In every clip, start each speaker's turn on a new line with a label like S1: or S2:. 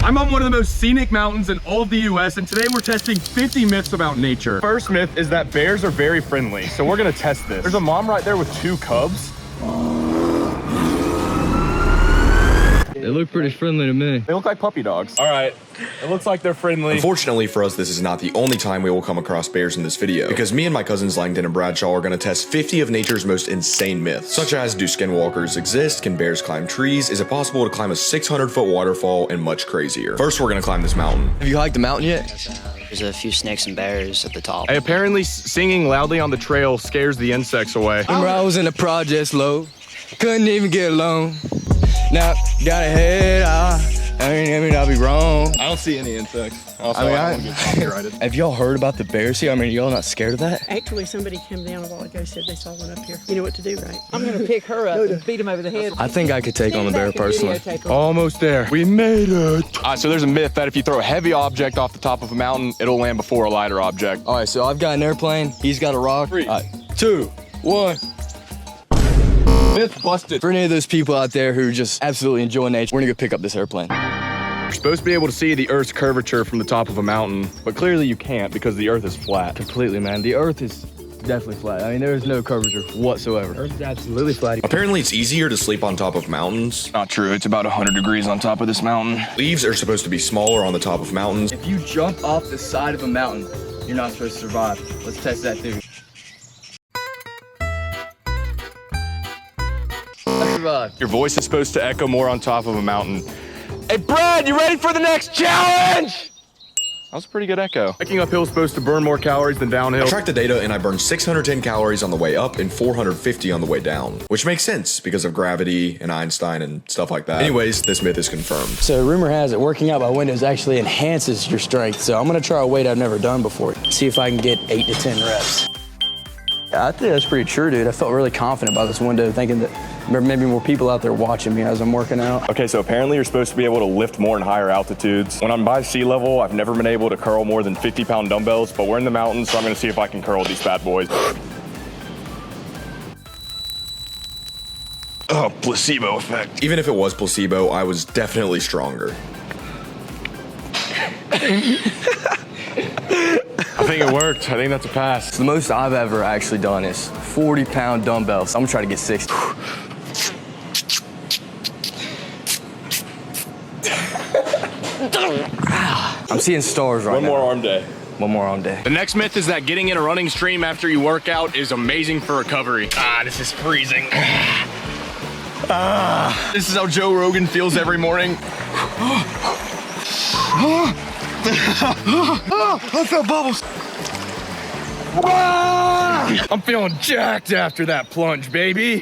S1: I'm on one of the most scenic mountains in all of the US, and today we're testing 50 myths about nature. First myth is that bears are very friendly, so we're gonna test this. There's a mom right there with 2 cubs.
S2: They look pretty friendly to me.
S1: They look like puppy dogs. All right, it looks like they're friendly.
S3: Unfortunately for us, this is not the only time we will come across bears in this video, because me and my cousins Langdon and Bradshaw are going to test 50 of nature's most insane myths, such as, do skinwalkers exist? Can bears climb trees? Is it possible to climb a 600-foot waterfall? And much crazier. First, we're going to climb this mountain.
S2: Have you hiked the mountain yet?
S4: There's a few snakes and bears at the top.
S1: Hey, apparently singing loudly on the trail scares the insects away.
S2: Remember I was in the projects low, couldn't even get a loan. Now, got a head, I mean, I'll be wrong.
S1: I don't see any insects. Also,
S2: I mean, have y'all heard about the bears here? I mean, y'all not scared of that?
S5: Actually, somebody came down a while ago, said they saw one up here. You know what to do, right? I'm gonna pick her up and beat him over the head.
S2: I think I could take on the bear personally.
S1: Almost there. We made it. All right, so there's a myth that if you throw a heavy object off the top of a mountain, it'll land before a lighter object.
S2: All right, so I've got an airplane. He's got a rock.
S1: 3,
S2: 2, 1.
S1: Myth busted.
S2: For any of those people out there who just absolutely enjoy nature, we're gonna go pick up this airplane.
S1: You're supposed to be able to see the Earth's curvature from the top of a mountain, but clearly you can't because the Earth is flat.
S2: Completely, man. The Earth is definitely flat. I mean, there is no curvature whatsoever. Earth is absolutely flat.
S3: Apparently, it's easier to sleep on top of mountains.
S1: Not true. It's about 100 degrees on top of this mountain.
S3: Leaves are supposed to be smaller on the top of mountains.
S2: If you jump off the side of a mountain, you're not supposed to survive. Let's test that theory. I survived.
S1: Your voice is supposed to echo more on top of a mountain. Hey, Brad, you ready for the next challenge? That was a pretty good echo. Hiking uphill is supposed to burn more calories than downhill.
S3: I tracked the data and I burned 610 calories on the way up and 450 on the way down, which makes sense because of gravity and Einstein and stuff like that. Anyways, this myth is confirmed.
S2: So rumor has it working out by windows actually enhances your strength. So I'm gonna try a weight I've never done before. See if I can get 8 to 10 reps. I think that's pretty true, dude. I felt really confident about this window, thinking that maybe more people out there watching me as I'm working out.
S1: Okay, so apparently you're supposed to be able to lift more in higher altitudes. When I'm by sea level, I've never been able to curl more than 50-pound dumbbells, but we're in the mountains, so I'm gonna see if I can curl these bad boys. Oh, placebo effect.
S3: Even if it was placebo, I was definitely stronger.
S1: I think it worked. I think that's a pass.
S2: The most I've ever actually done is 40-pound dumbbells. I'm gonna try to get 60. I'm seeing stars right now.
S1: One more arm day.
S2: One more arm day.
S1: The next myth is that getting in a running stream after you work out is amazing for recovery. This is freezing. This is how Joe Rogan feels every morning. I felt bubbles. I'm feeling jacked after that plunge, baby.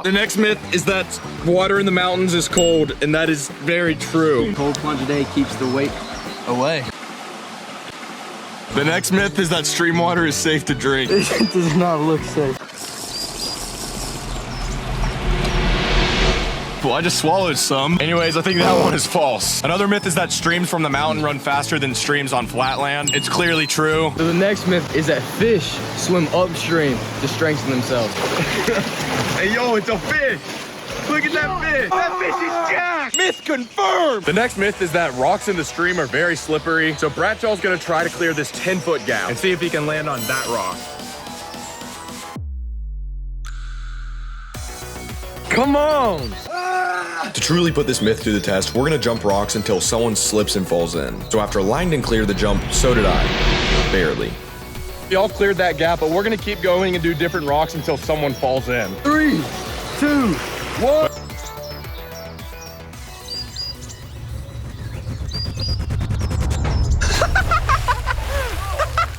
S1: The next myth is that water in the mountains is cold, and that is very true.
S2: Cold plunge a day keeps the weight away.
S1: The next myth is that stream water is safe to drink.
S2: It does not look safe.
S1: Well, I just swallowed some. Anyways, I think that one is false. Another myth is that streams from the mountain run faster than streams on flat land. It's clearly true.
S2: So the next myth is that fish swim upstream to strengthen themselves.
S1: Hey, yo, it's a fish. Look at that fish. That fish is jacked. Myth confirmed. The next myth is that rocks in the stream are very slippery. So Bradshaw's gonna try to clear this 10-foot gap and see if he can land on that rock. Come on.
S3: To truly put this myth to the test, we're gonna jump rocks until someone slips and falls in. So after Langdon cleared the jump, so did I. Barely.
S1: We all cleared that gap, but we're gonna keep going and do different rocks until someone falls in.
S2: 3, 2, 1.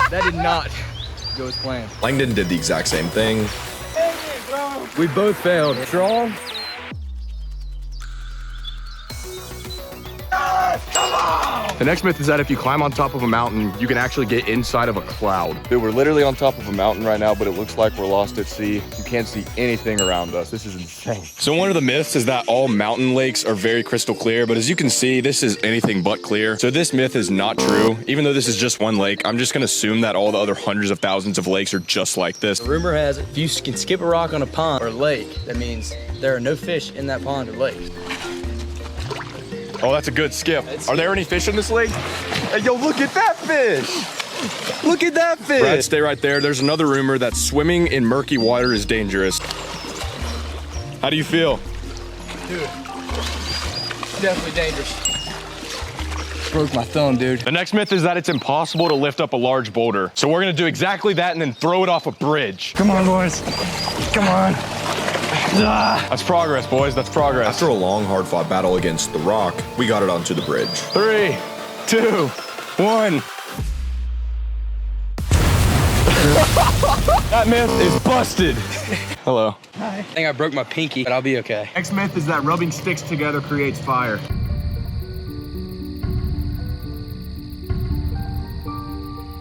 S2: That did not go as planned.
S3: Langdon did the exact same thing.
S2: We both failed. Strong.
S1: Yes, come on! The next myth is that if you climb on top of a mountain, you can actually get inside of a cloud. Dude, we're literally on top of a mountain right now, but it looks like we're lost at sea. You can't see anything around us. This is insane. So one of the myths is that all mountain lakes are very crystal clear, but as you can see, this is anything but clear. So this myth is not true. Even though this is just one lake, I'm just gonna assume that all the other hundreds of thousands of lakes are just like this.
S2: Rumor has it, if you can skip a rock on a pond or lake, that means there are no fish in that pond or lake.
S1: Oh, that's a good skip. Are there any fish in this lake? Hey, yo, look at that fish. Look at that fish. Brad, stay right there. There's another rumor that swimming in murky water is dangerous. How do you feel?
S2: Dude, definitely dangerous. Broke my thumb, dude.
S1: The next myth is that it's impossible to lift up a large boulder. So we're gonna do exactly that and then throw it off a bridge.
S2: Come on, boys. Come on.
S1: That's progress, boys. That's progress.
S3: After a long, hard-fought battle against the rock, we got it onto the bridge.
S1: 3, 2, 1. That myth is busted. Hello.
S2: Hi. I think I broke my pinky, but I'll be okay.
S1: Next myth is that rubbing sticks together creates fire.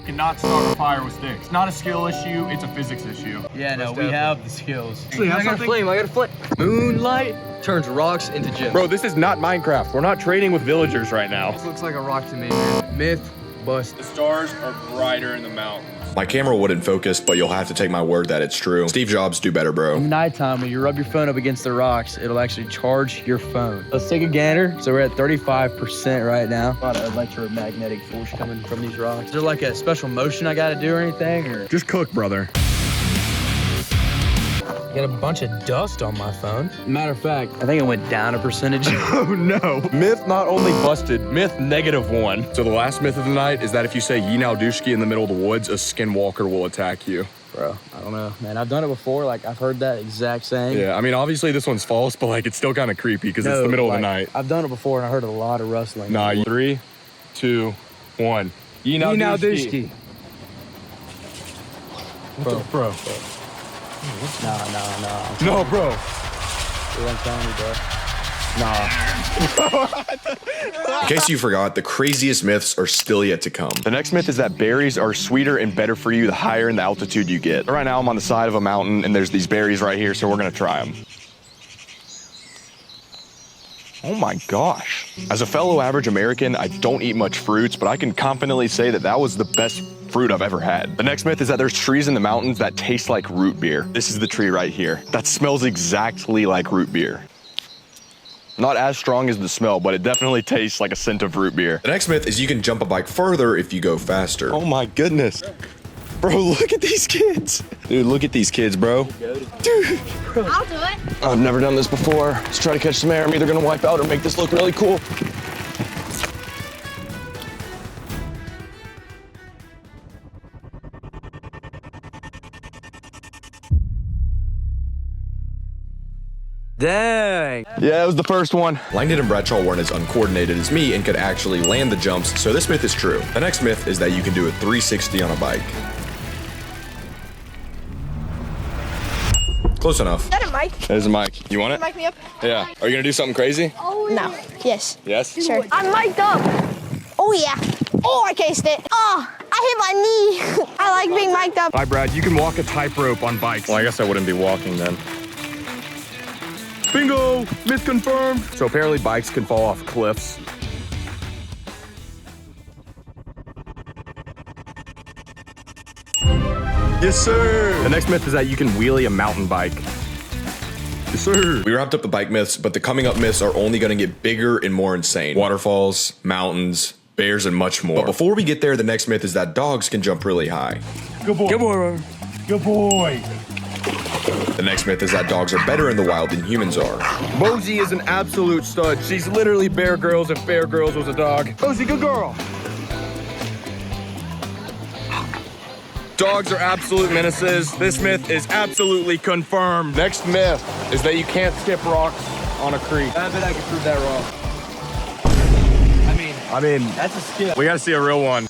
S1: Cannot start a fire with sticks. It's not a skill issue, it's a physics issue.
S2: Yeah, no, we have the skills.
S1: Actually,
S2: I got a flame, I got a flame. Moonlight turns rocks into gems.
S1: Bro, this is not Minecraft. We're not trading with villagers right now.
S2: This looks like a rock to me, man. Myth bust.
S1: The stars are brighter in the mountains.
S3: My camera wouldn't focus, but you'll have to take my word that it's true. Steve Jobs, do better, bro.
S2: Nighttime, when you rub your phone up against the rocks, it'll actually charge your phone. Let's take a gander. So we're at 35% right now. A lot of electromagnetic force coming from these rocks. Is there like a special motion I gotta do or anything? Or
S1: Just cook, brother.
S2: I got a bunch of dust on my phone. Matter of fact, I think it went down a percentage.
S1: Oh no. Myth not only busted, myth -1. So the last myth of the night is that if you say Yinaldushki in the middle of the woods, a skinwalker will attack you.
S2: Bro, I don't know, man. I've done it before. Like, I've heard that exact saying.
S1: Yeah, I mean, obviously this one's false, but like it's still kind of creepy because it's the middle of the night.
S2: I've done it before and I heard a lot of rustling.
S1: Nah, 3, 2, 1. Yinaldushki. Bro.
S2: Nah.
S1: No, bro.
S2: I'm telling you, bro.
S1: Nah.
S3: In case you forgot, the craziest myths are still yet to come.
S1: The next myth is that berries are sweeter and better for you the higher in the altitude you get. Right now I'm on the side of a mountain and there's these berries right here, so we're gonna try them. Oh my gosh. As a fellow average American, I don't eat much fruits, but I can confidently say that that was the best fruit I've ever had. The next myth is that there's trees in the mountains that taste like root beer. This is the tree right here. That smells exactly like root beer. Not as strong as the smell, but it definitely tastes like a scent of root beer.
S3: The next myth is you can jump a bike further if you go faster.
S1: Oh my goodness. Bro, look at these kids. Dude, look at these kids, bro. Dude.
S6: I'll do it.
S1: I've never done this before. Let's try to catch some air. I'm either gonna wipe out or make this look really cool.
S2: Dang.
S1: Yeah, it was the first one.
S3: Langdon and Bradshaw weren't as uncoordinated as me and could actually land the jumps, so this myth is true. The next myth is that you can do a 360 on a bike. Close enough.
S6: Is that a mic?
S1: There's a mic. You want it?
S6: Mic me up?
S1: Yeah. Are you gonna do something crazy?
S6: No. Yes.
S1: Yes?
S6: Sure. I'm mic'd up. Oh yeah. Oh, I cased it. Oh, I hit my knee. I like being mic'd up.
S1: Hi, Brad. You can walk a tightrope on bikes. Well, I guess I wouldn't be walking then. Bingo! Myth confirmed. So apparently bikes can fall off cliffs. Yes, sir. The next myth is that you can wheelie a mountain bike. Yes, sir.
S3: We wrapped up the bike myths, but the coming up myths are only going to get bigger and more insane. Waterfalls, mountains, bears, and much more. But before we get there, the next myth is that dogs can jump really high.
S1: Good boy. Good boy. Good boy.
S3: The next myth is that dogs are better in the wild than humans are.
S1: Bosie is an absolute stud. She's literally Bear Grylls if Bear Grylls was a dog. Bosie, good girl. Dogs are absolute menaces. This myth is absolutely confirmed. Next myth is that you can't skip rocks on a creek.
S2: I bet I can prove that wrong.
S1: I mean,
S2: That's a skip.
S1: we gotta see a real one.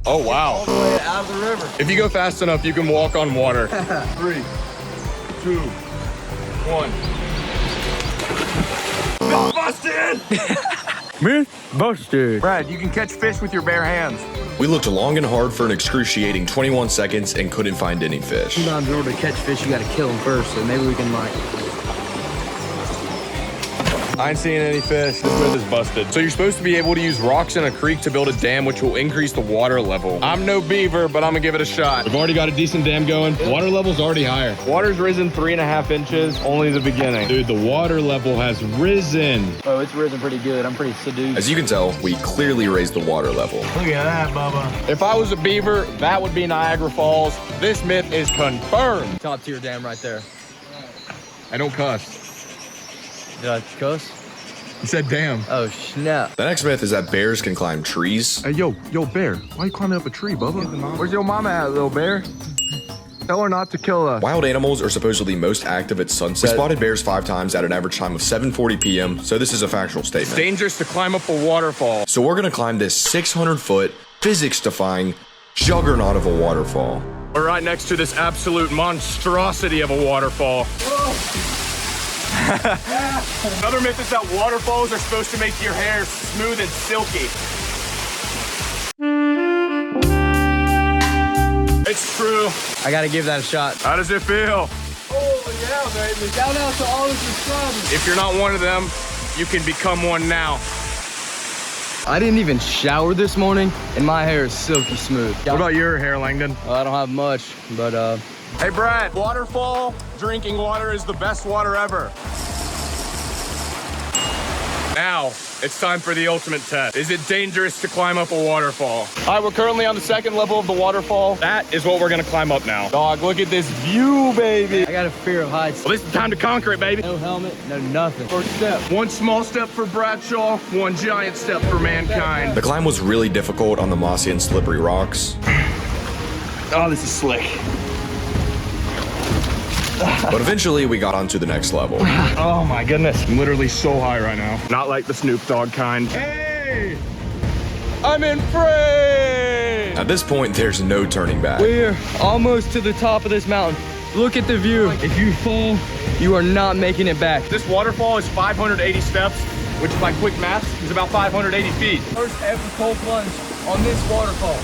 S1: Oh, wow.
S2: All the way out of the river.
S1: If you go fast enough, you can walk on water. 3, 2, 1. Busted!
S2: Myth busted.
S1: Brad, you can catch fish with your bare hands.
S3: We looked long and hard for an excruciating 21 seconds and couldn't find any fish.
S2: Sometimes in order to catch fish, you gotta kill them first, so maybe we can like...
S1: I ain't seeing any fish. This myth is busted. So you're supposed to be able to use rocks in a creek to build a dam, which will increase the water level. I'm no beaver, but I'm gonna give it a shot. We've already got a decent dam going. Water level's already higher. Water's risen 3.5 inches, only the beginning. Dude, the water level has risen.
S2: Oh, it's risen pretty good. I'm pretty seduced.
S3: As you can tell, we clearly raised the water level.
S1: Look at that, Bubba. If I was a beaver, that would be Niagara Falls. This myth is confirmed.
S2: Top tier dam right there.
S1: I don't cuss.
S2: Did I cuss?
S1: You said damn.
S2: Oh, snap.
S3: The next myth is that bears can climb trees.
S1: Hey, yo, bear. Why you climbing up a tree, Bubba? Where's your mama at, little bear? Tell her not to kill us.
S3: Wild animals are supposedly most active at sunset. We spotted bears 5 times at an average time of 7:40 p.m., so this is a factual statement.
S1: It's dangerous to climb up a waterfall.
S3: So we're gonna climb this 600-foot, physics-defying juggernaut of a waterfall.
S1: We're right next to this absolute monstrosity of a waterfall. Another myth is that waterfalls are supposed to make your hair smooth and silky. It's true.
S2: I gotta give that a shot.
S1: How does it feel?
S2: Oh, yeah, baby. Shout out to all the subscribers.
S1: If you're not one of them, you can become one now.
S2: I didn't even shower this morning, and my hair is silky smooth.
S1: What about your hair, Langdon?
S2: I don't have much, but
S1: Hey, Brad, waterfall drinking water is the best water ever. Now, it's time for the ultimate test. Is it dangerous to climb up a waterfall? All right, we're currently on the 2nd level of the waterfall. That is what we're gonna climb up now. Dog, look at this view, baby.
S2: I got a fear of heights.
S1: Well, this is time to conquer it, baby.
S2: No helmet, no nothing. First step.
S1: One small step for Bradshaw, one giant step for mankind.
S3: The climb was really difficult on the mossy and slippery rocks.
S1: Oh, this is slick.
S3: But eventually we got onto the next level.
S1: Oh my goodness. I'm literally so high right now. Not like the Snoop Dogg kind. Hey! I'm in frame!
S3: At this point, there's no turning back.
S2: We're almost to the top of this mountain. Look at the view. If you fall, you are not making it back.
S1: This waterfall is 580 steps, which by quick math is about 580 feet.
S2: First ever cold plunge on this waterfall.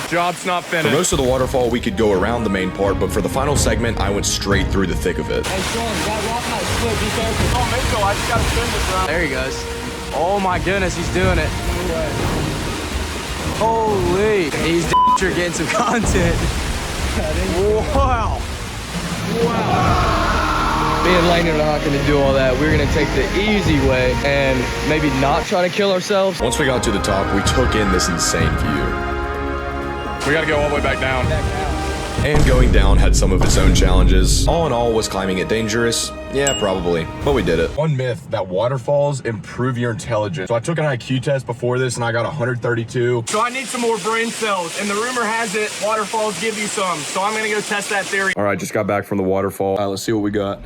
S1: Job's not
S3: For
S1: finished.
S3: most of the waterfall, we could go around the main part, but for the final segment, I went straight through the thick of it.
S2: Hey, Sean, that rock might slip. Be careful.
S1: Don't make so, I just gotta spin this round.
S2: There he goes. Oh my goodness, he's doing it. Holy. He's getting some content.
S1: Wow.
S2: Me and Langdon are not going to do all that. We're going to take the easy way and maybe not try to kill ourselves.
S3: Once we got to the top, we took in this insane view.
S1: We gotta go all the way back down.
S3: And going down had some of its own challenges. All in all, was climbing it dangerous? Yeah, probably, but we did it.
S1: One myth that waterfalls improve your intelligence. So I took an IQ test before this and I got 132. So I need some more brain cells, and the rumor has it waterfalls give you some. So I'm gonna go test that theory. All right, just got back from the waterfall. All right, let's see what we got.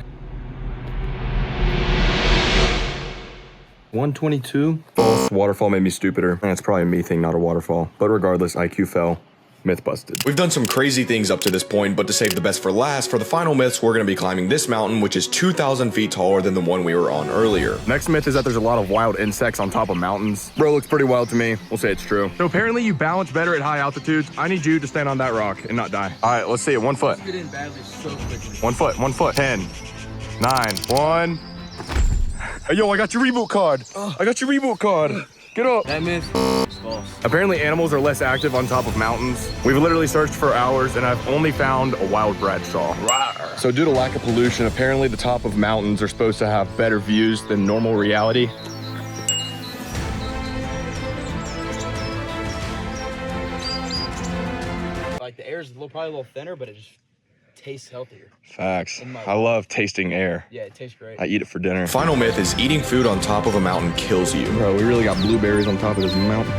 S1: 122. False. Waterfall made me stupider. That's probably a me thing, not a waterfall. But regardless, IQ fell. Myth busted.
S3: We've done some crazy things up to this point, but to save the best for last, for the final myths, we're going to be climbing this mountain, which is 2,000 feet taller than the one we were on earlier.
S1: Next myth is that there's a lot of wild insects on top of mountains. Bro, looks pretty wild to me. We'll say it's true. So apparently you balance better at high altitudes. I need you to stand on that rock and not die. All right, let's see it. 1 foot. 1 foot, 1 foot. 10, 9, 1. Hey, yo, I got your reboot card. I got your reboot card. Get up.
S2: That myth is false.
S1: Apparently animals are less active on top of mountains. We've literally searched for hours and I've only found a wild Bradshaw. Rawr. So due to lack of pollution, apparently the top of mountains are supposed to have better views than normal reality.
S2: Like the air is probably a little thinner, but it just tastes healthier.
S1: Facts. I love tasting air.
S2: Yeah, it tastes great.
S1: I eat it for dinner.
S3: Final myth is eating food on top of a mountain kills you.
S1: Bro, we really got blueberries on top of this mountain.